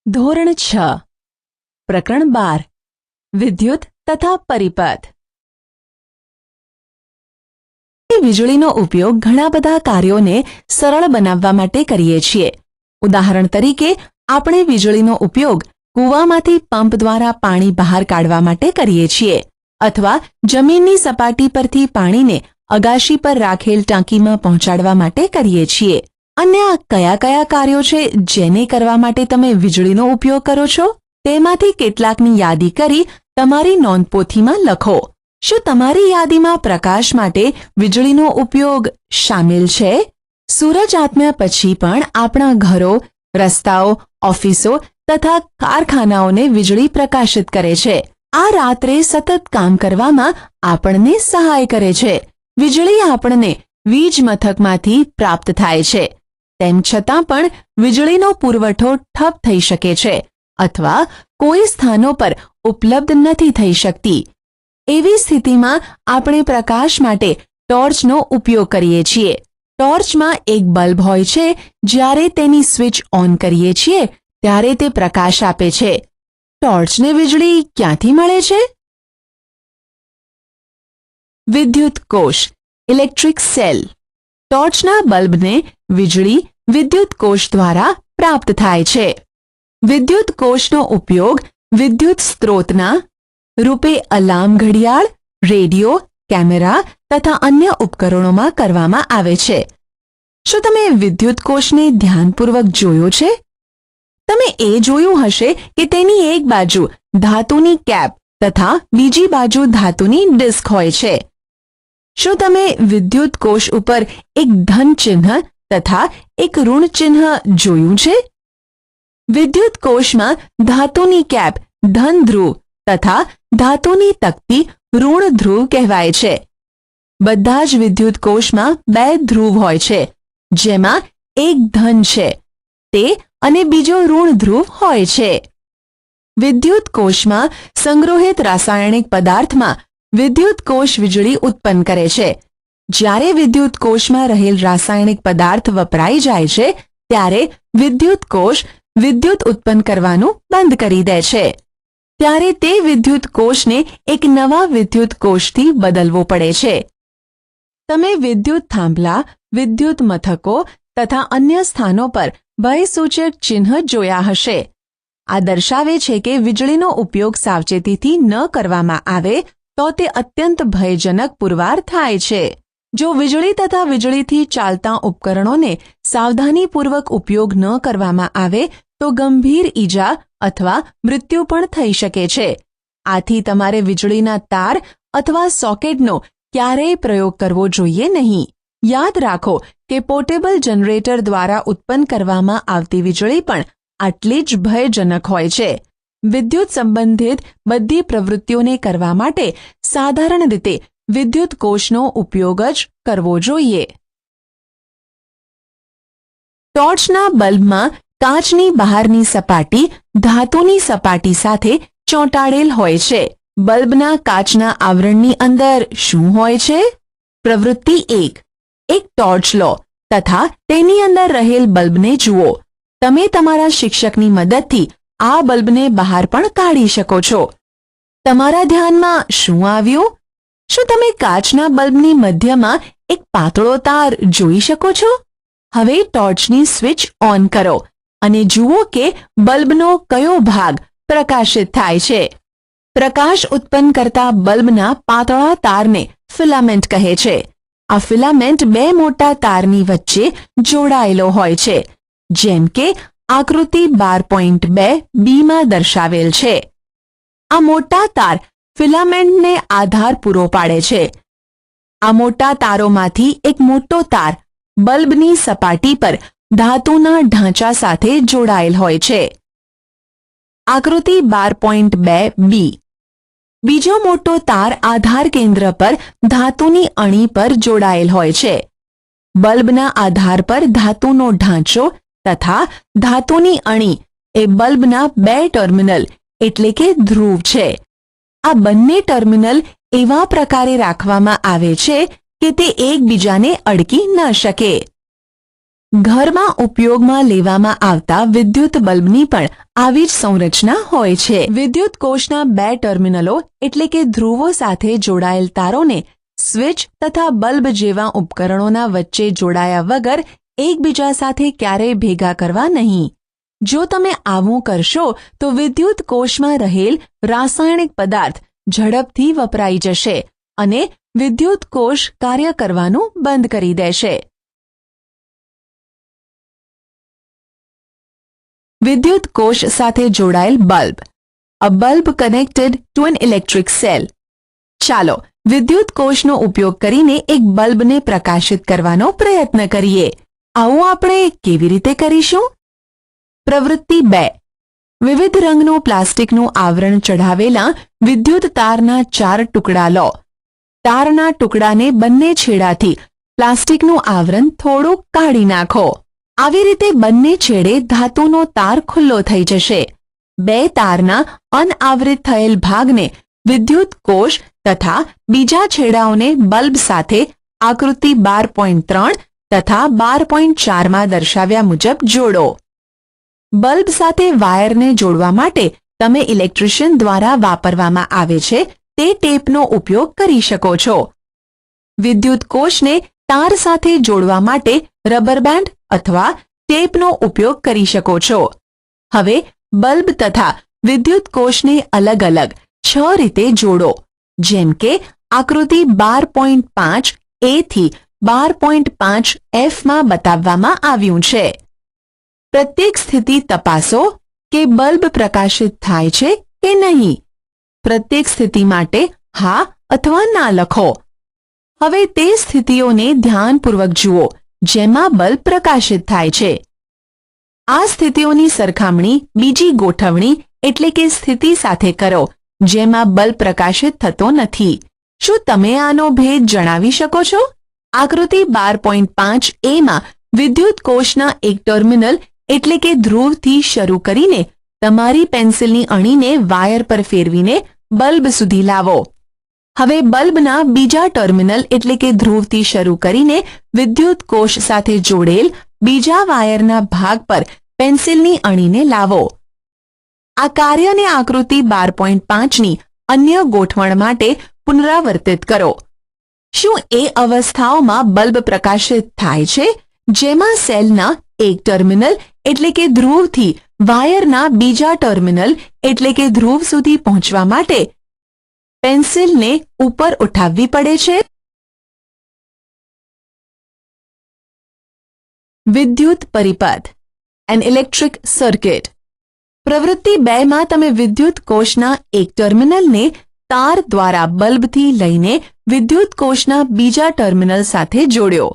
ધોરણ 6 પ્રકરણ 12 વિદ્યુત તથા પરિપથ। વીજળીનો ઉપયોગ ઘણા બધા કાર્યોને સરળ બનાવવા માટે કરીએ છીએ। ઉદાહરણ તરીકે આપણે વીજળીનો ઉપયોગ કૂવામાંથી પંપ દ્વારા પાણી બહાર કાઢવા માટે કરીએ છીએ અથવા જમીનની સપાટી પરથી પાણીને અગાશી પર રાખેલ ટાંકીમાં પહોંચાડવા માટે કરીએ છીએ। અન્ય કયા કયા કાર્યો છે જેને કરવા માટે તમે વીજળીનો ઉપયોગ કરો છો? તેમાંથી કેટલાકની યાદી કરી તમારી નોંધપોથીમાં લખો। શું તમારી યાદીમાં પ્રકાશ માટે વીજળીનો ઉપયોગ શામેલ છે? સૂરજ આથમ્યા પછી પણ આપણા ઘરો, રસ્તાઓ, ઓફિસો તથા કારખાનાઓને વીજળી પ્રકાશિત કરે છે। આ રાત્રે સતત કામ કરવામાં આપણને સહાય કરે છે। વીજળી આપણને વીજ મથકમાંથી પ્રાપ્ત થાય છે। તેમ છતાં પણ વીજળીનો પુરવઠો ઠપ થઈ શકે છે અથવા કોઈ સ્થાનો પર ઉપલબ્ધ નથી થઈ શકતી। એવી સ્થિતિમાં આપણે પ્રકાશ માટે ટોર્ચનો ઉપયોગ કરીએ છીએ। ટોર્ચમાં એક બલ્બ હોય છે। જ્યારે તેની સ્વિચ ઓન કરીએ છીએ ત્યારે તે પ્રકાશ આપે છે। ટોર્ચને વીજળી ક્યાંથી મળે છે? વિદ્યુત કોષ ઇલેક્ટ્રિક સેલ। ટોર્ચના બલ્બને વીજળી વિદ્યુત કોષ દ્વારા પ્રાપ્ત થાય છે। વિદ્યુત કોષનો ઉપયોગ વિદ્યુત સ્ત્રોતના રૂપે અલાર્મ ઘડિયાળ, રેડિયો, કેમેરા તથા અન્ય ઉપકરણોમાં કરવામાં આવે છે। શું તમે વિદ્યુત કોષને ધ્યાનપૂર્વક જોયો છે? તમે એ જોયું હશે કે તેની એક બાજુ ધાતુની કેપ તથા બીજી બાજુ ધાતુની ડિસ્ક હોય છે। શું તમે વિદ્યુત કોષ ઉપર એક ધન ચિહ્ન તથા એક ઋણ ચિહ્ન જોયું છે? વિદ્યુત કોષમાં ધાતુની કેપ ધન ધ્રુવ તથા ધાતુની તકતી ઋણ ધ્રુવ કહેવાય છે। બધા જ વિદ્યુત કોષમાં બે ધ્રુવ હોય છે, જેમાં એક ધન છે તે અને બીજો ઋણ ધ્રુવ હોય છે। વિદ્યુત કોષમાં સંગ્રહિત રાસાયણિક પદાર્થમાં વિદ્યુત કોષ વીજળી ઉત્પન્ન કરે છે। જ્યારે વિદ્યુત કોષમાં રહેલ રાસાયણિક પદાર્થ વપરાઈ જાય છે ત્યારે વિદ્યુત કોષ વિદ્યુત ઉત્પન્ન કરવાનું બંધ કરી દે છે। ત્યારે તે વિદ્યુત કોષને એક નવા વિદ્યુત કોષથી બદલવો પડે છે। તમે વિદ્યુત થાંભલા, વિદ્યુત મથકો તથા અન્ય સ્થાનો પર ભયસૂચક ચિહ્ન જોયા હશે। આ દર્શાવે છે કે વીજળીનો ઉપયોગ સાવચેતીથી ન કરવામાં આવે તો તે અત્યંત ભયજનક પુરવાર થાય છે। જો વીજળી તથા વીજળીથી ચાલતા ઉપકરણોને સાવધાનીપૂર્વક ઉપયોગ ન કરવામાં આવે તો ગંભીર ઈજા અથવા મૃત્યુ પણ થઈ શકે છે। આથી તમારે વીજળીના તાર અથવા સોકેટનો ક્યારેય પ્રયોગ કરવો જોઈએ નહીં। યાદ રાખો કે પોર્ટેબલ જનરેટર દ્વારા ઉત્પન્ન કરવામાં આવતી વીજળી પણ આટલી જ ભયજનક હોય છે। વિદ્યુત સંબંધિત બધી પ્રવૃત્તિઓને કરવા માટે સાધારણ રીતે વિદ્યુત કોષનો ઉપયોગ જ કરવો જોઈએ। ટોર્ચના બલ્બમાં કાચની બહારની સપાટી ધાતુની સપાટી સાથે ચોંટાડેલ હોય છે। બલ્બના કાચના આવરણની અંદર શું હોય છે? પ્રવૃત્તિ 1, એક ટોર્ચ લો તથા તેની અંદર રહેલ બલ્બને જુઓ। તમે તમારા શિક્ષકની મદદથી આ બલ્બને બહાર પણ કાઢી શકો છો। તમારા ધ્યાનમાં શું આવ્યું? શું તમે કાચના બલ્બની મધ્યમાં એક પાતળો તાર જોઈ શકો છો? હવે ટોર્ચની સ્વિચ ઓન કરો અને જુઓ કે બલ્બનો કયો ભાગ પ્રકાશિત થાય છે। પ્રકાશ ઉત્પન્ન કરતા બલ્બના પાતળા તારને ફિલામેન્ટ કહે છે। આ ફિલામેન્ટ બે મોટા તારની વચ્ચે જોડાયેલો હોય છે, જેમ કે આકૃતિ 12.2 માં દર્શાવેલ છે। આ મોટા તાર ફિલામેન્ટને આધાર પૂરો પાડે છે। આ મોટા તારોમાંથી એક મોટો તાર બલ્બની સપાટી પર ધાતુના ઢાંચા સાથે જોડાયેલ હોય છે। આકૃતિ 12.2b। બીજો મોટો તાર આધાર કેન્દ્ર પર ધાતુની અણી પર જોડાયેલ હોય છે। બલ્બના આધાર પર ધાતુનો ઢાંચો તથા ધાતુની અણી એ બલ્બના બે ટર્મિનલ એટલે કે ધ્રુવ છે। આ બંને ટર્મિનલ એવા પ્રકારે રાખવામાં આવે છે કે તે એકબીજાને અડકી ન શકે। ઘરમાં ઉપયોગમાં લેવામાં આવતા વિદ્યુત બલ્બની પણ આવી જ સંરચના હોય છે. વિદ્યુત કોષના બે ટર્મિનલો એટલે કે ધ્રુવો સાથે જોડાયેલ તારોને સ્વિચ તથા બલ્બ જેવા ઉપકરણોના વચ્ચે જોડાયા વગર એકબીજા સાથે ક્યારેય ભેગા કરવા નહીં. જો તમે આવું કરશો તો વિદ્યુત કોષમાં રહેલ રાસાયણિક પદાર્થ ઝડપથી વપરાઈ જશે અને વિદ્યુત કોષ કાર્ય કરવાનું બંધ કરી દેશે. વિદ્યુત કોષ સાથે જોડાયેલ bulb. A bulb connected two an electric cell. ચાલો વિદ્યુત કોષનો ઉપયોગ કરીને એક બલ્બને પ્રકાશિત કરવાનો પ્રયત્ન કરીએ. આવું આપણે કેવી રીતે કરીશું? પ્રવૃત્તિ 2. વિવિધ રંગનું પ્લાસ્ટિકનું આવરણ ચઢાવેલા વિદ્યુત તારના 4 ટુકડા લો. તારના ટુકડાને બંને છેડાથી પ્લાસ્ટિકનું આવરણ થોડું કાઢી નાખો. આવી રીતે બંને છેડે ધાતુનો તાર ખુલ્લો થઈ જશે. 2 તારના અનઆવૃત થયેલ ભાગને વિદ્યુત કોષ તથા બીજા છેડાઓને બલ્બ સાથે આકૃતિ 12.3 તથા 12.4 માં દર્શાવ્યા મુજબ જોડો. બલ્બ સાથે વાયરને જોડવા માટે તમે ઇલેક્ટ્રિશિયન દ્વારા વાપરવામાં આવે છે તે ટેપનો ઉપયોગ કરી શકો છો. વિદ્યુત કોષને તાર સાથે જોડવા માટે રબર બેન્ડ અથવા ટેપનો ઉપયોગ કરી શકો છો. હવે બલ્બ તથા વિદ્યુત કોષને અલગ અલગ 6 રીતે જોડો, જેમ કે આકૃતિ 12.5 A થી 12.5 F માં બતાવવામાં આવ્યું છે. પ્રત્યેક સ્થિતિ તપાસો કે બલ્બ પ્રકાશિત થાય છે કે નહીં. પ્રત્યેક સ્થિતિ માટે હા અથવા ના લખો. હવે તે સ્થિતિઓને ધ્યાનપૂર્વક જુઓ જેમાં બલ્બ પ્રકાશિત થાય છે. આ સ્થિતિઓની સરખામણી બીજી ગોઠવણી એટલે કે સ્થિતિ સાથે કરો જેમાં બલ્બ પ્રકાશિત થતો નથી. શું તમે આનો ભેદ જણાવી શકો છો? આકૃતિ 12.5 A માં વિદ્યુત કોષના એક ટર્મિનલ એટલે કે ધ્રુવથી શરૂ કરીને તમારી પેન્સિલની અણીને વાયર પર ફેરવીને બલ્બ સુધી લાવો. હવે બલ્બના બીજા ટર્મિનલ એટલે કે ધ્રુવથી શરૂ કરીને વિદ્યુત કોષ સાથે જોડેલ બીજા વાયરના ભાગ પર પેન્સિલની અણીને લાવો. આ કાર્યને આકૃતિ 12.5ની અન્ય ગોઠવણ માટે પુનરાવર્તિત કરો. શું એ અવસ્થાઓમાં બલ્બ પ્રકાશિત થાય છે જેમાં સેલના એક ટર્મિનલ એટલે કે ધ્રુવથી વાયરના બીજા ટર્મિનલ એટલે કે ધ્રુવ સુધી પહોંચવા માટે પેન્સિલને ઉપર ઉઠાવવી પડે છે? વિદ્યુત પરિપથ, એન ઇલેક્ટ્રિક સર્કિટ. પ્રવૃત્તિ 2 માં તમે વિદ્યુત કોષના એક ટર્મિનલને તાર દ્વારા બલ્બથી લઈને વિદ્યુત કોષના બીજા ટર્મિનલ સાથે જોડ્યો.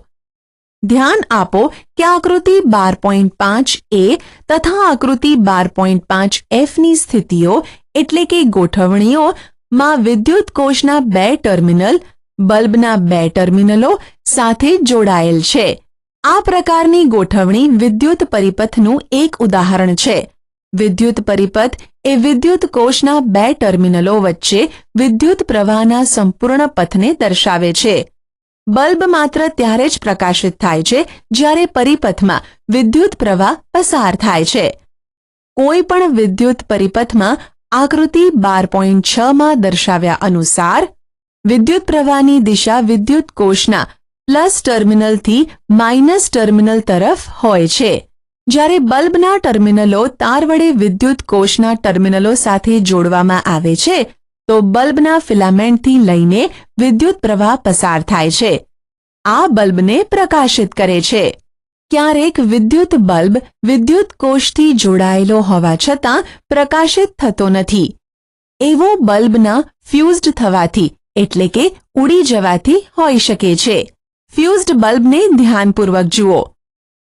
ધ્યાન આપો કે આકૃતિ 12.5 A તથા આકૃતિ 12.5 F ની સ્થિતિઓ એટલે કે ગોઠવણીઓમાં વિદ્યુત કોષના 2 ટર્મિનલ બલ્બના 2 ટર્મિનલો સાથે જોડાયેલ છે. આ પ્રકારની ગોઠવણી વિદ્યુત પરિપથનું એક ઉદાહરણ છે. વિદ્યુત પરિપથ એ વિદ્યુત કોષના 2 ટર્મિનલો વચ્ચે વિદ્યુત પ્રવાહના સંપૂર્ણ પથને દર્શાવે છે. બલ્બ માત્ર ત્યારે જ પ્રકાશિત થાય છે જ્યારે પરિપથમાં વિદ્યુત પ્રવાહ પસાર થાય છે. કોઈ પણ વિદ્યુત પરિપથમાં આકૃતિ 12.6 માં દર્શાવ્યા અનુસાર વિદ્યુત પ્રવાહની દિશા વિદ્યુત કોષના પ્લસ ટર્મિનલથી માઇનસ ટર્મિનલ તરફ હોય છે. જ્યારે બલ્બના ટર્મિનલો તાર વડે વિદ્યુત કોષના ટર્મિનલો સાથે જોડવામાં આવે છે તો બલ્બના ફિલામેન્ટથી લઈને વિદ્યુત પ્રવાહ પસાર થાય છે. આ બલ્બને પ્રકાશિત કરે છે. ક્યારેક વિદ્યુત બલ્બ વિદ્યુત કોષથી જોડાયેલો હોવા છતાં પ્રકાશિત થતો નથી. એવો બલ્બના ફ્યુઝડ થવાથી એટલે કે ઉડી જવાથી હોઈ શકે છે. ફ્યુઝડ બલ્બને ધ્યાનપૂર્વક જુઓ.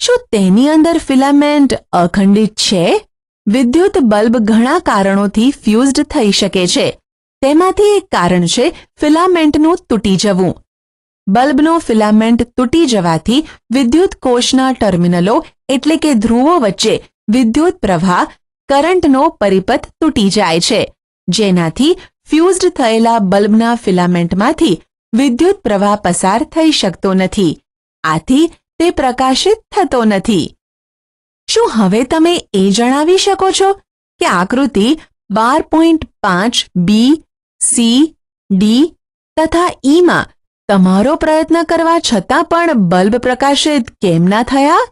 શું તેની અંદર ફિલામેન્ટ અખંડિત છે? વિદ્યુત બલ્બ ઘણા કારણોથી ફ્યુઝડ થઈ શકે છે. તેમાંથી એક કારણ છે ફિલામેન્ટનું તૂટી જવું. બલ્બનો ફિલામેન્ટ તૂટી જવાથી વિદ્યુત કોષના ટર્મિનલો એટલે કે ધ્રુવો વચ્ચે વિદ્યુત પ્રવાહ કરંટનો પરિપથ તૂટી જાય છે, જેનાથી ફ્યુઝડ થયેલા બલ્બના ફિલામેન્ટમાંથી વિદ્યુત પ્રવાહ પસાર થઈ શકતો નથી. આથી તે પ્રકાશિત થતો નથી. શું હવે તમે એ જણાવી શકો છો કે આકૃતિ 12.5 બી, સી, ડી તથા ઈમાં તમારો પ્રયત્ન કરવા છતાં પણ બલ્બ પ્રકાશિત કેમ ના થયા?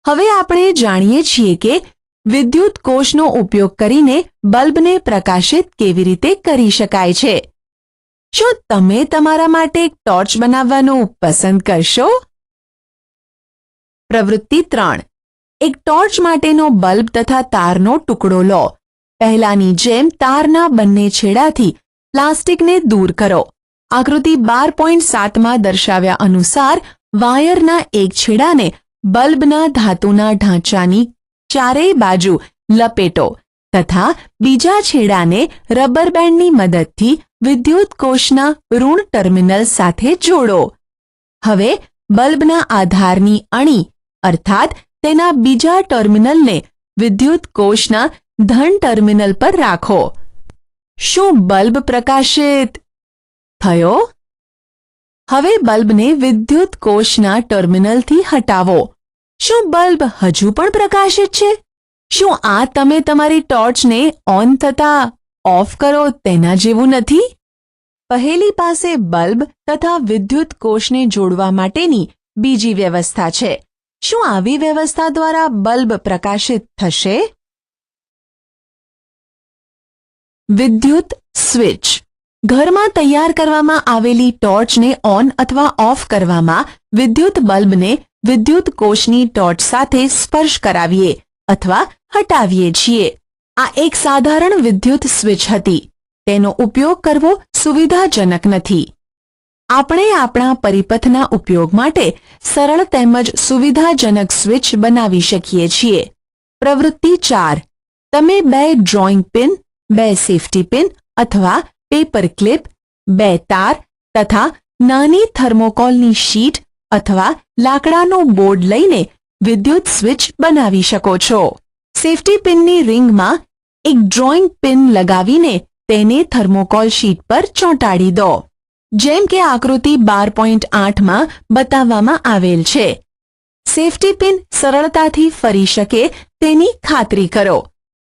હવે આપણે જાણીએ છીએ કે વિદ્યુત કોષનો ઉપયોગ કરીને બલ્બને પ્રકાશિત કેવી રીતે કરી શકાય છે. શું તમે તમારા માટે એક ટોર્ચ બનાવવાનું પસંદ કરશો? પ્રવૃત્તિ 3. એક ટોર્ચ માટેનો બલ્બ તથા તારનો ટુકડો લો. પહેલાની જેમ તારના બંને છેડાથી પ્લાસ્ટિકને દૂર કરો. આકૃતિ 12.7માં દર્શાવ્યા અનુસાર વાયરના એક છેડાને બલ્બના ધાતુના ઢાંચાની ચારેય બાજુ લપેટો તથા બીજા છેડાને રબર બેન્ડની મદદથી વિદ્યુત કોષના ઋણ ટર્મિનલ સાથે જોડો. હવે બલ્બના આધારની અણી અર્થાત તેના બીજા ટર્મિનલને વિદ્યુત કોષના ધન ટર્મિનલ પર રાખો. શું બલ્બ પ્રકાશિત થયો? હવે બલ્બને વિદ્યુત કોષના ટર્મિનલથી હટાવો. શું બલ્બ હજુ પણ પ્રકાશિત છે? શું આ તમે તમારી ટોર્ચને ઓન થતા ઓફ કરો તેના જેવું નથી? પહેલી પાસે બલ્બ તથા વિદ્યુત કોષને જોડવા માટેની બીજી વ્યવસ્થા છે. શું આવી વ્યવસ્થા દ્વારા બલ્બ પ્રકાશિત થશે? વિદ્યુત સ્વિચ. ઘરમાં તૈયાર કરવામાં આવેલી ટોર્ચને ઓન અથવા ઓફ કરવામાં વિદ્યુત બલ્બને વિદ્યુત કોષની ટોર્ચ સાથે સ્પર્શ કરાવીએ અથવા હટાવીએ છીએ. આ એક સાધારણ વિદ્યુત સ્વિચ હતી. તેનો ઉપયોગ કરવો સુવિધાજનક નથી. આપણે આપણા પરિપથના ઉપયોગ માટે સરળ તેમજ સુવિધાજનક સ્વિચ બનાવી શકીએ છીએ. પ્રવૃત્તિ 4. તમે 2 ડ્રોઈંગ પિન, 2 સેફ્ટી પિન અથવા પેપર ક્લિપ, 2 તાર તથા નાની થર્મોકોલની શીટ અથવા લાકડાનું બોર્ડ લઈને વિદ્યુત સ્વિચ બનાવી શકો છો. સેફ્ટી પિનની રિંગમાં એક ડ્રોઈંગ પિન લગાવીને તેને થર્મોકોલ શીટ પર ચોંટાડી દો. જેમ કે આકૃતિ 12.8માં બતાવવામાં આવેલ છે. સેફ્ટી પિન સરળતાથી ફરી શકે તેની ખાતરી કરો.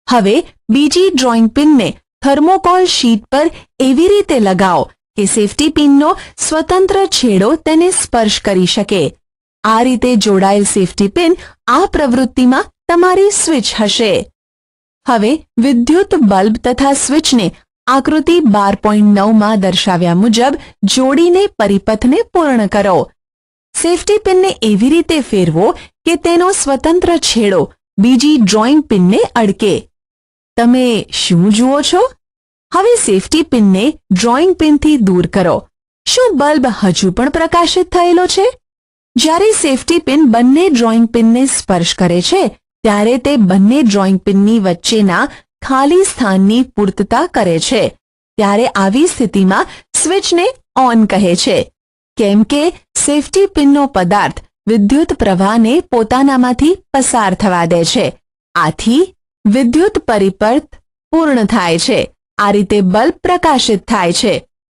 હવે બીજી ડ્રોઈંગ પિનને થર્મોકોલ શીટ પર એવી રીતે લગાવો કે સેફ્ટી પિનનો સ્વતંત્ર છેડો તેને સ્પર્શ કરી શકે. આ રીતે જોડાયેલ સેફ્ટી પિન આ પ્રવૃત્તિમાં તમારી સ્વિચ હશે. હવે વિદ્યુત બલ્બ તથા સ્વિચને આકૃતિ 12.9માં દર્શાવ્યા મુજબ જોડીને પરિપથને પૂર્ણ કરો. સેફ્ટી પિનને એવી રીતે ફેરવો કે તેનો સ્વતંત્ર છેડો બીજી ડ્રોઈંગ પિનને અડકે. તમે શું જુઓ છો? હવે સેફ્ટી પિનને ડ્રોઈંગ પિનથી દૂર કરો. શું બલ્બ હજુ પણ પ્રકાશિત થયેલો છે? જ્યારે સેફ્ટી પિન બંને ડ્રોઈંગ પિનને સ્પર્શ કરે છે ત્યારે તે બંને ડ્રોઈંગ પિનની વચ્ચેના ખાલી સ્થાનની પૂર્તતા કરે છે. ત્યારે આવી સ્થિતિમાં સ્વિચને ઓન કહે છે. કેમ કે સેફ્ટી પિનનો પદાર્થ વિદ્યુત પ્રવાહને પોતાનામાંથી પસાર થવા દે છે. આથી વિદ્યુત પરિપથ પૂર્ણ થાય છે. આ રીતે બલ્બ પ્રકાશિત થાય છે.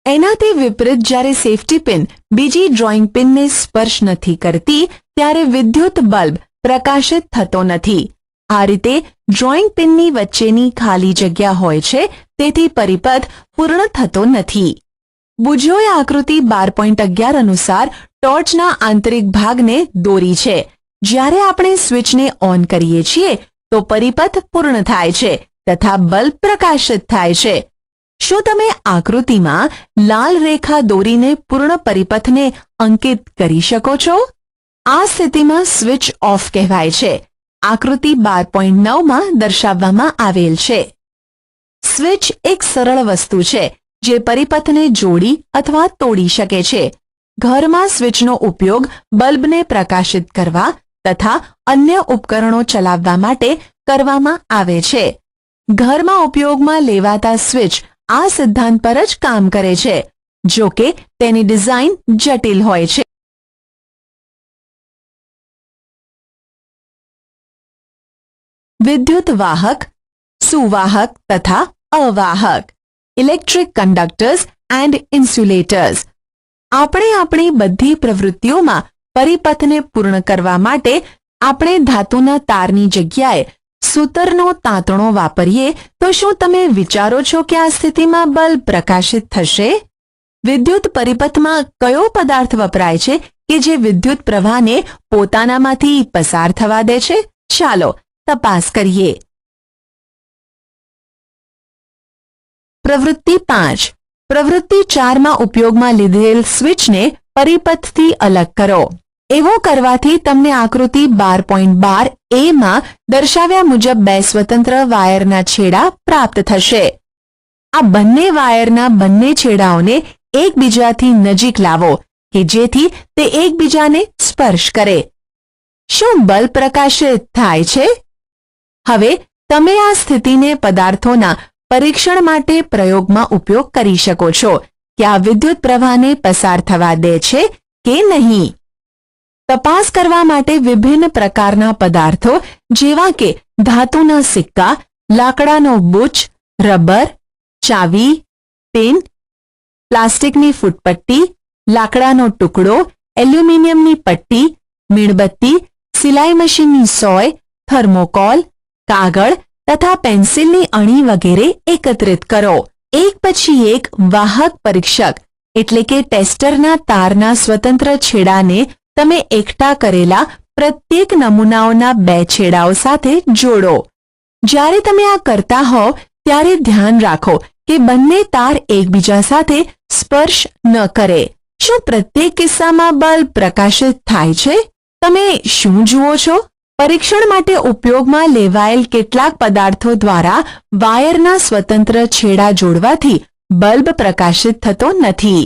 એનાથી વિપરીત જ્યારે સેફ્ટી પિન બીજી ડ્રોઈંગ પિનને સ્પર્શ નથી કરતી ત્યારે વિદ્યુત બલ્બ પ્રકાશિત થતો નથી. આ રીતે ડ્રોઈંગ પિનની વચ્ચેની ખાલી જગ્યા હોય છે, તેથી પરિપથ પૂર્ણ થતો નથી. બુજોએ આકૃતિ 12.11 અનુસાર ટોર્ચના આંતરિક ભાગને દોરી છે. જ્યારે આપણે સ્વિચને ઓન કરીએ છીએ તો પરિપથ પૂર્ણ થાય છે તથા બલ્બ પ્રકાશિત થાય છે. શું તમે આકૃતિમાં લાલ રેખા દોરીને પૂર્ણ પરિપથને અંકિત કરી શકો છો? આ સ્થિતિમાં સ્વિચ ઓફ કહેવાય છે. આકૃતિ 12.9માં દર્શાવવામાં આવેલ છે. સ્વિચ એક સરળ વસ્તુ છે જે પરિપથને જોડી અથવા તોડી શકે છે. ઘરમાં સ્વિચનો ઉપયોગ બલ્બને પ્રકાશિત કરવા તથા અન્ય ઉપકરણો ચલાવવા માટે કરવામાં આવે છે. ઘરમાં ઉપયોગમાં લેવાતા સ્વિચ આ સિદ્ધાંત પર જ કામ કરે છે, જો કે તેની ડિઝાઇન જટિલ હોય છે. વિદ્યુત વાહક, સુવાહક તથા અવાહક. Electric conductors and insulators. આપણે આપણી બધી પ્રવૃત્તિઓમાં પરિપથને પૂર્ણ કરવા માટે આપણે ધાતુના તારની જગ્યાએ સૂતરનો તાંતણો વાપરીએ તો શું તમે વિચારો છો કે આ સ્થિતિમાં બલ્બ પ્રકાશિત થશે? વિદ્યુત પરિપથમાં કયો પદાર્થ વપરાય છે કે જે વિદ્યુત પ્રવાહને પોતાનામાંથી પસાર થવા દે છે? ચાલો તપાસ કરીએ. પ્રવૃત્તિ 5. પ્રવૃત્તિ 4માં ઉપયોગમાં લીધેલ સ્વિચને પરિપથથી અલગ કરો. એવો કરવાથી તમને આકૃતિ 12.12 a માં દર્શાવ્યા મુજબ બે સ્વતંત્ર વાયરના છેડા પ્રાપ્ત થશે. આ બંને વાયરના બંને છેડાઓને એકબીજાથી નજીક લાવો કે જેથી તે એકબીજાને સ્પર્શ કરે. શું બલ્બ પ્રકાશિત થાય છે? હવે તમે આ સ્થિતિને પદાર્થોના પરીક્ષણ માટે પ્રયોગમાં ઉપયોગ કરી શકો છો કે આ વિદ્યુત પ્રવાહને પસાર થવા દે છે કે નહીં. તપાસ કરવા માટે વિભિન્ન પ્રકારના પદાર્થો જેવા કે ધાતુના સિક્કા, લાકડાનો બુચ, રબર, ચાવી, પેન, પ્લાસ્ટિકની ફૂટપટ્ટી, લાકડાનો ટુકડો, એલ્યુમિનિયમની પટ્ટી, મીણબત્તી, સિલાઈ મશીનની સોય, થર્મોકોલ, કાગળ તથા પેન્સિલની અણી વગેરે એકત્રિત કરો. એક પછી એક વાહક પરીક્ષક એટલે કે ટેસ્ટરના તારના સ્વતંત્ર છેડાને તમે એકઠા કરેલા પ્રત્યેક નમૂનાઓના બે છેડાઓ સાથે જોડો. જ્યારે તમે આ કરતા હોવ ત્યારે ધ્યાન રાખો કે બંને તાર એકબીજા સાથે સ્પર્શ ન કરે. શું પ્રત્યેક કિસ્સામાં બલ્બ પ્રકાશિત થાય છે? તમે શું જુઓ છો? પરીક્ષણ માટે ઉપયોગમાં લેવાયેલ કેટલાક પદાર્થો દ્વારા વાયરના સ્વતંત્ર છેડા જોડવાથી બલ્બ પ્રકાશિત થતો નથી.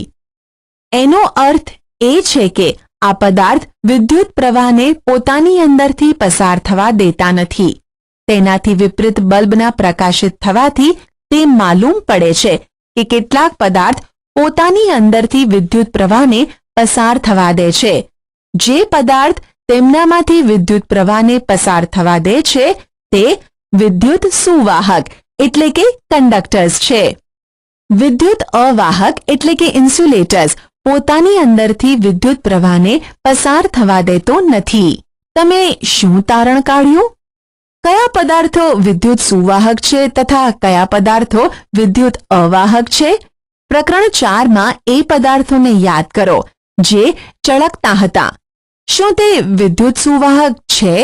એનો અર્થ એ છે કે આ પદાર્થ વિદ્યુત પ્રવાહને પોતાની અંદરથી પસાર થવા દેતા નથી. તેનાથી વિપરીત બલ્બના પ્રકાશિત થવાથી તે માલુમ પડે છે કે કેટલાક પદાર્થ પોતાની અંદરથી વિદ્યુત પ્રવાહને પસાર થવા દે છે. જે પદાર્થ તેમનામાંથી વિદ્યુત પ્રવાહને પસાર થવા દે છે તે વિદ્યુત સુવાહક એટલે કે કંડક્ટર્સ છે. વિદ્યુત અવાહક એટલે કે ઇન્સ્યુલેટર્સ પોતાની અંદરથી વિદ્યુત પ્રવાહને પસાર થવા દેતો નથી. તમે શું તારણ કાઢ્યું? કયા પદાર્થો વિદ્યુત સુવાહક છે તથા કયા પદાર્થો વિદ્યુત અવાહક છે? પ્રકરણ 4માં એ પદાર્થોને યાદ કરો જે ચળકતા હતા. શું તે વિદ્યુત સુવાહક છે?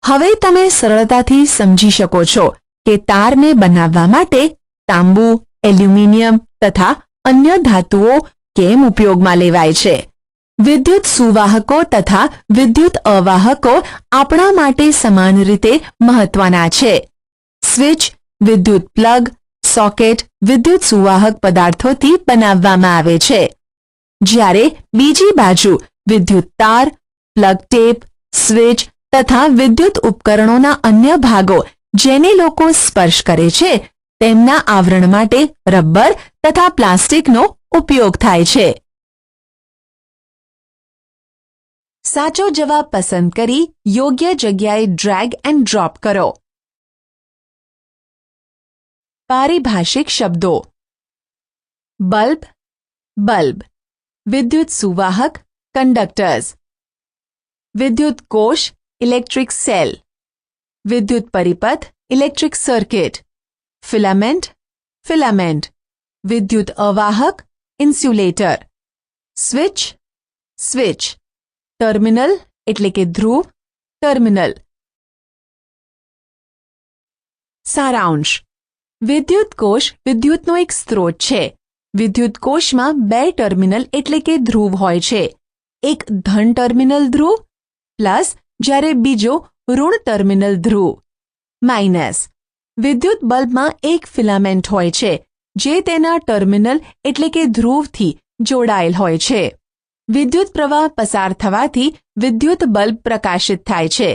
હવે તમે સરળતાથી સમજી શકો છો કે તારને બનાવવા માટે તાંબુ, એલ્યુમિનિયમ તથા અન્ય ધાતુઓ કેમ ઉપયોગમાં લેવાય છે. વિદ્યુત સુવાહકો તથા વિદ્યુત અવાહકો આપણા માટે સમાન રીતે મહત્વના છે. સ્વિચ, વિદ્યુત પ્લગ, સોકેટ વિદ્યુત સુવાહક પદાર્થોથી બનાવવામાં આવે છે. જ્યારે બીજી બાજુ વિદ્યુત તાર, પ્લગ ટેપ, સ્વિચ તથા વિદ્યુત ઉપકરણોના અન્ય ભાગો જેને લોકો સ્પર્શ કરે છે તેમના આવરણ માટે રબર તથા પ્લાસ્ટિકનો ઉપયોગ થાય છે. સાચો જવાબ પસંદ કરી યોગ્ય જગ્યાએ ડ્રેગ એન્ડ ડ્રોપ કરો. પારિભાષિક શબ્દો: બલ્બ, બલ્બ. વિદ્યુત સુવાહક, કંડક્ટર્સ. વિદ્યુત કોષ, ઇલેક્ટ્રિક સેલ. વિદ્યુત પરિપથ, ઇલેક્ટ્રિક સર્કિટ. Filament, filament. વિદ્યુત અવાહક, ઇન્સ્યુલેટર. Switch, switch. ટર્મિનલ એટલે કે ધ્રુવ, ટર્મિનલ. સારાંશ: વિદ્યુત કોષ વિદ્યુતનો એક સ્ત્રોત છે. વિદ્યુત કોષમાં બે ટર્મિનલ એટલે કે ધ્રુવ હોય છે. એક ધન ટર્મિનલ ધ્રુવ પ્લસ જ્યારે બીજો ઋણ ટર્મિનલ ધ્રુવ માઇનસ. વિદ્યુત બલ્બમાં એક ફિલામેન્ટ હોય છે જે તેના ટર્મિનલ એટલે કે ધ્રુવથી જોડાયેલ હોય છે. વિદ્યુત પ્રવાહ પસાર થવાથી વિદ્યુત બલ્બ પ્રકાશિત થાય છે.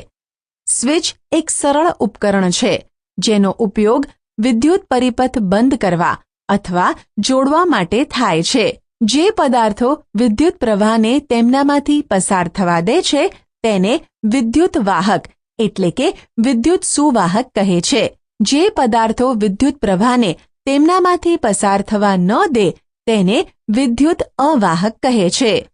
સ્વિચ એક સરળ ઉપકરણ છે જેનો ઉપયોગ વિદ્યુત પરિપથ બંધ કરવા અથવા જોડવા માટે થાય છે. જે પદાર્થો વિદ્યુત પ્રવાહને તેમનામાંથી પસાર થવા દે છે તેને વિદ્યુત વાહક એટલે કે વિદ્યુત સુવાહક કહે છે. જે પદાર્થો વિદ્યુત પ્રવાહને તેમનામાંથી પસાર થવા ન દે તેને વિદ્યુત અવાહક કહે છે.